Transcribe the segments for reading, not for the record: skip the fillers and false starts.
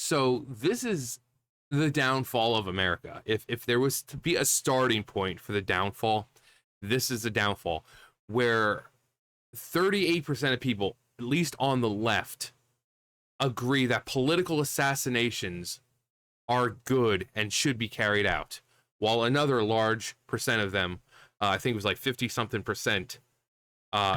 So this is the downfall of America. If there was to be a starting point for the downfall, this is the downfall, where 38% of people, at least on the left, agree that political assassinations are good and should be carried out, while another large percent of them, I think it was like 50 something percent,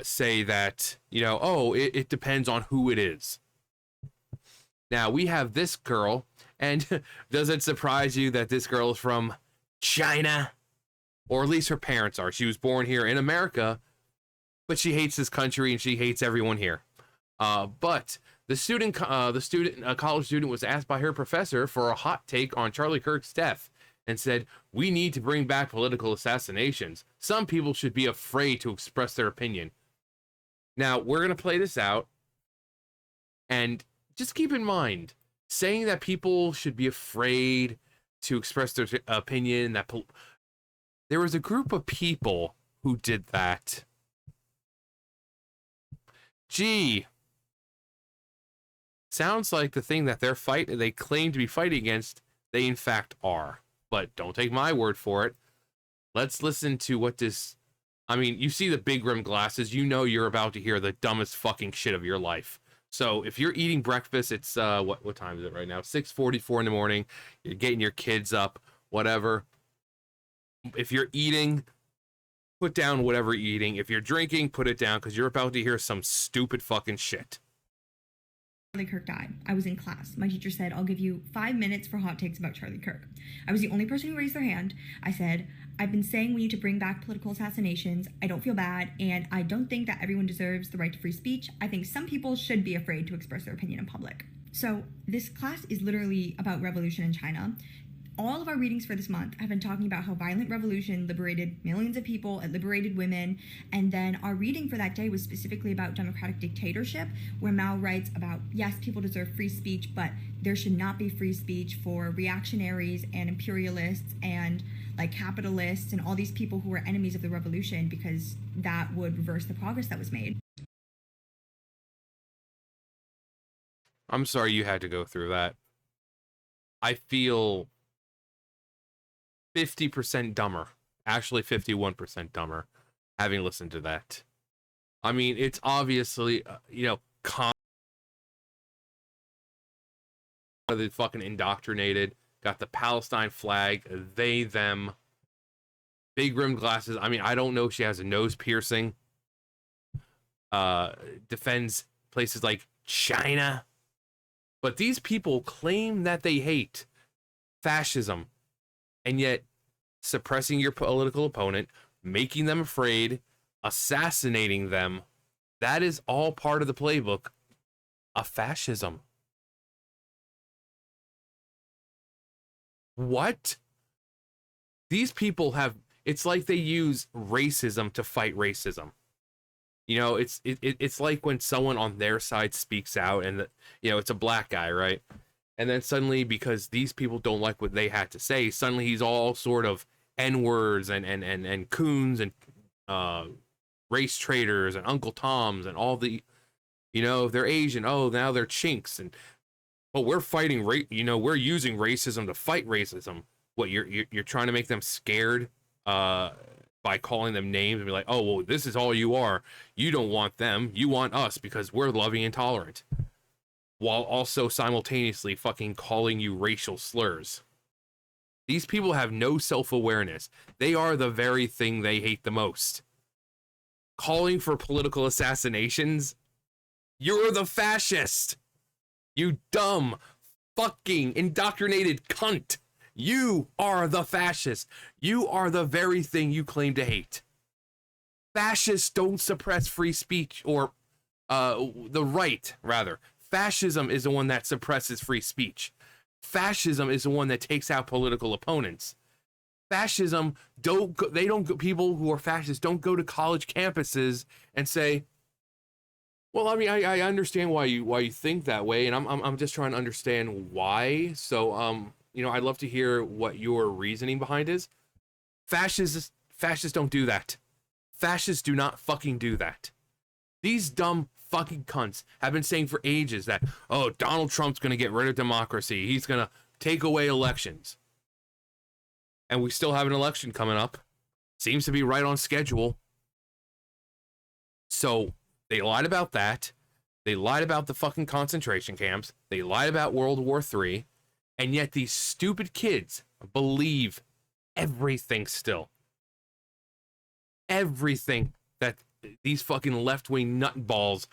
say that, it depends on who it is. Now we have this girl, and does it surprise you that this girl is from China? Or at least her parents are. She was born here in America, but she hates this country and she hates everyone here. But the college student was asked by her professor for a hot take on Charlie Kirk's death and said, "We need to bring back political assassinations. Some people should be afraid to express their opinion." Now, we're going to play this out, and just keep in mind, saying that people should be afraid to express their opinion, that there was a group of people who did that. Gee, sounds like the thing that they claim to be fighting against, they in fact are. But don't take my word for it. Let's listen to what this... I mean, you see the big rim glasses, you know you're about to hear the dumbest fucking shit of your life. So if you're eating breakfast, it's what time is it right now? 6:44 in the morning. You're getting your kids up, whatever. If you're eating, put down whatever you're eating. If you're drinking, put it down, because you're about to hear some stupid fucking shit. Charlie Kirk died. I was in class. My teacher said, "I'll give you 5 minutes for hot takes about Charlie Kirk." I was the only person who raised their hand. I said, "I've been saying we need to bring back political assassinations. I don't feel bad, and I don't think that everyone deserves the right to free speech. I think some people should be afraid to express their opinion in public." So this class is literally about revolution in China. All of our readings for this month have been talking about how violent revolution liberated millions of people, it liberated women, and then our reading for that day was specifically about democratic dictatorship, where Mao writes about, yes, people deserve free speech, but there should not be free speech for reactionaries and imperialists and like capitalists and all these people who were enemies of the revolution, because that would reverse the progress that was made. I'm sorry you had to go through that. I feel 50% dumber, actually 51% dumber, having listened to that. I mean, it's obviously, the fucking indoctrinated, got the Palestine flag, they, them, big rimmed glasses. I mean, I don't know if she has a nose piercing, defends places like China, but these people claim that they hate fascism, and yet suppressing your political opponent, making them afraid, assassinating them, that is all part of the playbook of fascism. What? These people have... It's like they use racism to fight racism. It's like when someone on their side speaks out and, it's a black guy, right? And then suddenly, because these people don't like what they had to say, suddenly he's all sort of N-words and coons and race traitors and Uncle Toms and all the, if they're Asian, oh, now they're chinks. But we're fighting, we're using racism to fight racism. What, you're trying to make them scared by calling them names and be like, oh, well, this is all you are. You don't want them. You want us because we're loving and tolerant. While also simultaneously fucking calling you racial slurs. These people have no self-awareness. They are the very thing they hate the most. Calling for political assassinations? You're the fascist! You dumb, fucking, indoctrinated cunt! You are the fascist! You are the very thing you claim to hate. Fascists don't suppress free speech, or the right, rather. Fascism is the one that suppresses free speech. Fascism is the one that takes out political opponents. Fascism people who are fascists don't go to college campuses and say, well, I mean, I understand why you think that way, and I'm just trying to understand why. So I'd love to hear what your reasoning behind is. Fascists don't do that. Fascists do not fucking do that. These dumb fucking cunts have been saying for ages that, oh, Donald Trump's going to get rid of democracy. He's going to take away elections. And we still have an election coming up. Seems to be right on schedule. So they lied about that. They lied about the fucking concentration camps. They lied about World War III. And yet these stupid kids believe everything still. Everything that these fucking left-wing nutballs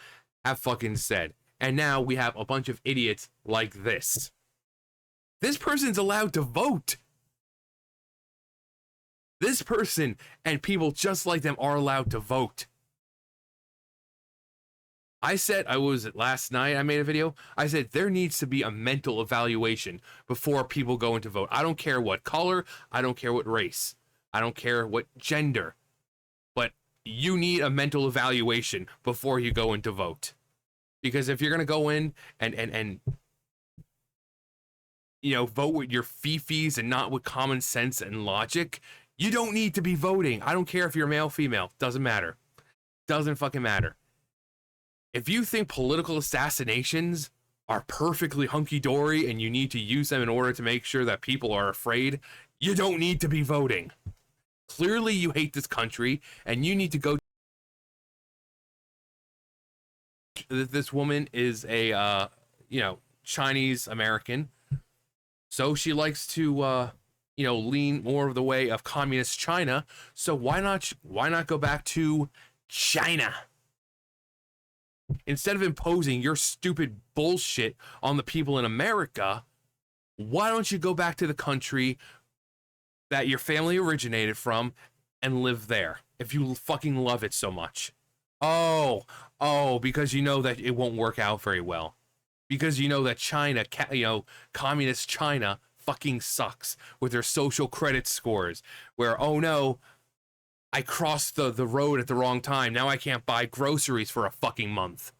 have fucking said. And now we have a bunch of idiots like this. This person's allowed to vote. This person and people just like them are allowed to vote. I said, last night I made a video. I said there needs to be a mental evaluation before people go in to vote. I don't care what color. I don't care what race. I don't care what gender. But you need a mental evaluation before you go in to vote. Because if you're going to go in and you know, vote with your fifis and not with common sense and logic, you don't need to be voting. I don't care if you're male, female. Doesn't matter. Doesn't fucking matter. If you think political assassinations are perfectly hunky-dory and you need to use them in order to make sure that people are afraid, you don't need to be voting. Clearly you hate this country and you need to go. This woman is a, you know, Chinese American. So she likes to, you know, lean more of the way of communist China. So why not go back to China? Instead of imposing your stupid bullshit on the people in America, why don't you go back to the country that your family originated from and live there if you fucking love it so much? Oh, because you know that it won't work out very well. Because you know that China, you know, communist China fucking sucks with their social credit scores. Where, oh no, I crossed the road at the wrong time. Now I can't buy groceries for a fucking month.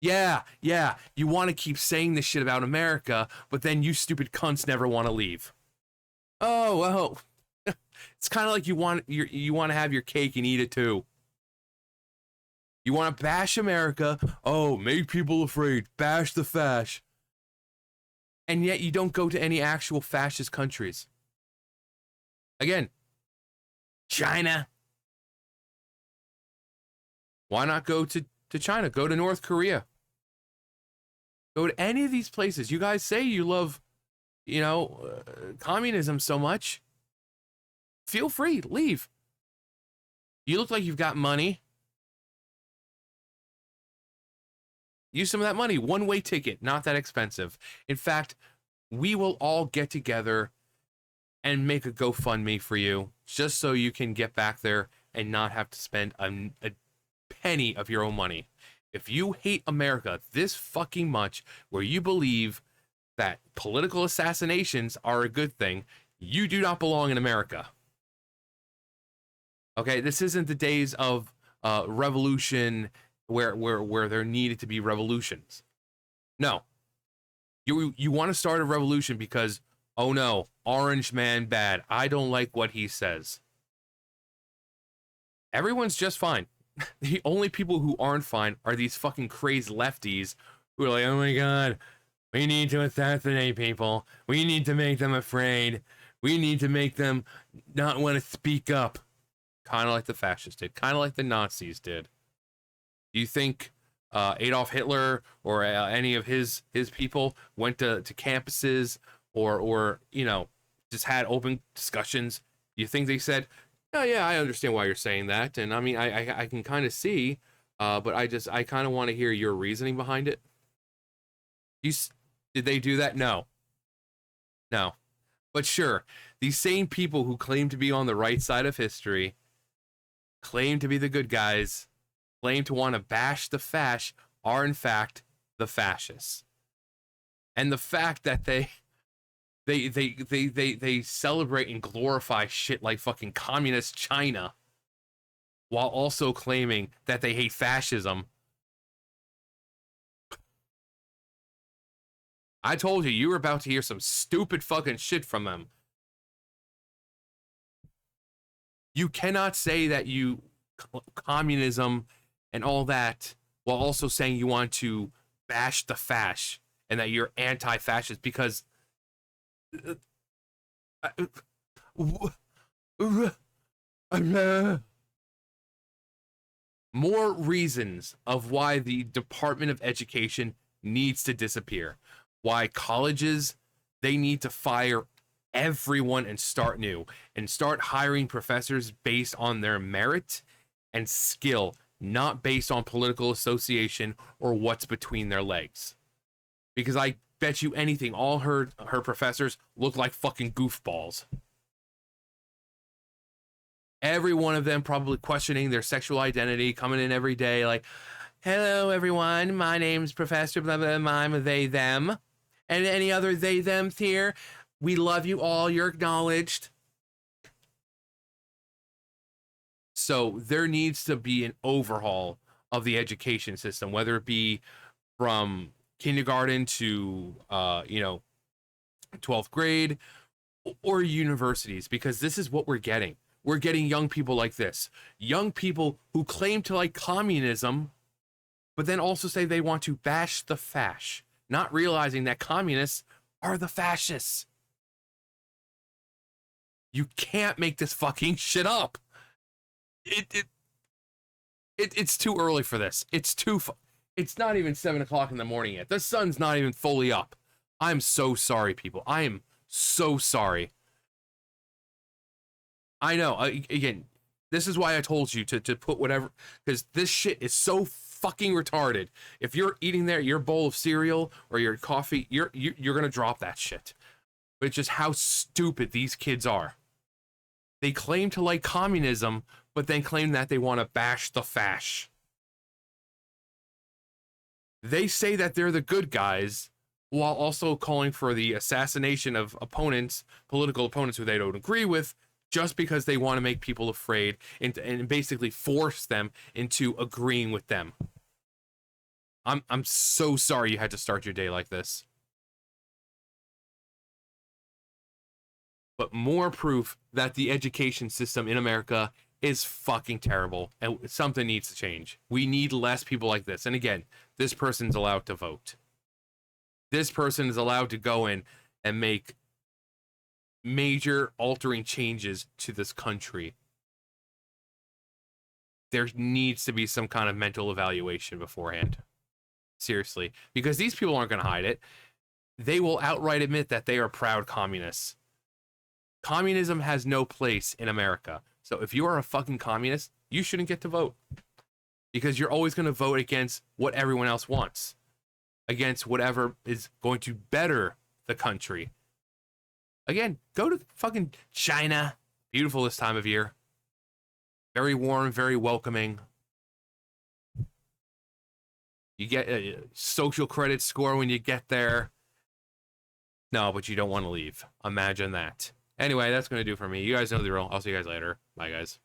Yeah, you want to keep saying this shit about America, but then you stupid cunts never want to leave. Oh, well, it's kind of like you want to have your cake and eat it too. You want to bash America. Oh, make people afraid. Bash the fash. And yet you don't go to any actual fascist countries. Again, China. Why not go to China? Go to North Korea. Go to any of these places. You guys say you love, you know, communism so much. Feel free. Leave. You look like you've got money. Use some of that money. One-way ticket. Not that expensive. In fact, we will all get together and make a GoFundMe for you just so you can get back there and not have to spend a penny of your own money. If you hate America this fucking much, where you believe that political assassinations are a good thing, you do not belong in America. Okay, this isn't the days of revolution where there needed to be revolutions. No. You want to start a revolution because, oh no, orange man bad. I don't like what he says. Everyone's just fine. The only people who aren't fine are these fucking crazed lefties who are like, oh my god, we need to assassinate people. We need to make them afraid. We need to make them not want to speak up. Kind of like the fascists did. Kind of like the Nazis did. Do you think Adolf Hitler or any of his people went to campuses or you know, just had open discussions? You think they said, oh yeah, I understand why you're saying that, and I mean I can kind of see, but I kind of want to hear your reasoning behind it. Did they do that? No. But sure, these same people who claim to be on the right side of history, claim to be the good guys, claim to want to bash the fash, are in fact the fascists. And the fact that they celebrate and glorify shit like fucking communist China while also claiming that they hate fascism. I told you were about to hear some stupid fucking shit from them. You cannot say that communism and all that while also saying you want to bash the fash and that you're anti-fascist because more reasons of why the Department of Education needs to disappear. Why colleges, they need to fire everyone and start new and start hiring professors based on their merit and skill, not based on political association or what's between their legs. Because I bet you anything, all her professors look like fucking goofballs. Every one of them probably questioning their sexual identity, coming in every day like, hello everyone, my name's Professor blah blah blah, I'm a they them. And any other they thems here? We love you all, you're acknowledged. So there needs to be an overhaul of the education system, whether it be from kindergarten to 12th grade or universities, because this is what we're getting. We're getting young people like this. Young people who claim to like communism, but then also say they want to bash the fash, not realizing that communists are the fascists. You can't make this fucking shit up. It's too early for this. It's not even 7 o'clock in the morning yet. The sun's not even fully up. I'm so sorry, people. I am so sorry. I know. Again, this is why I told you to put whatever, because this shit is so fucking retarded. If you're eating your bowl of cereal or your coffee, you're gonna drop that shit. But it's just how stupid these kids are. They claim to like communism, but then claim that they want to bash the fash. They say that they're the good guys while also calling for the assassination of opponents, political opponents who they don't agree with, just because they want to make people afraid and basically force them into agreeing with them. I'm so sorry you had to start your day like this. But more proof that the education system in America is fucking terrible and something needs to change. We need less people like this. And again, this person's allowed to vote. This person is allowed to go in and make major altering changes to this country. There needs to be some kind of mental evaluation beforehand. Seriously. Because these people aren't going to hide it. They will outright admit that they are proud communists. Communism has no place in America. So if you are a fucking communist, you shouldn't get to vote. Because you're always going to vote against what everyone else wants. Against whatever is going to better the country. Again, go to fucking China. Beautiful this time of year. Very warm, very welcoming. You get a social credit score when you get there. No, but you don't want to leave. Imagine that. Anyway, that's going to do for me. You guys know the drill. I'll see you guys later. Bye, guys.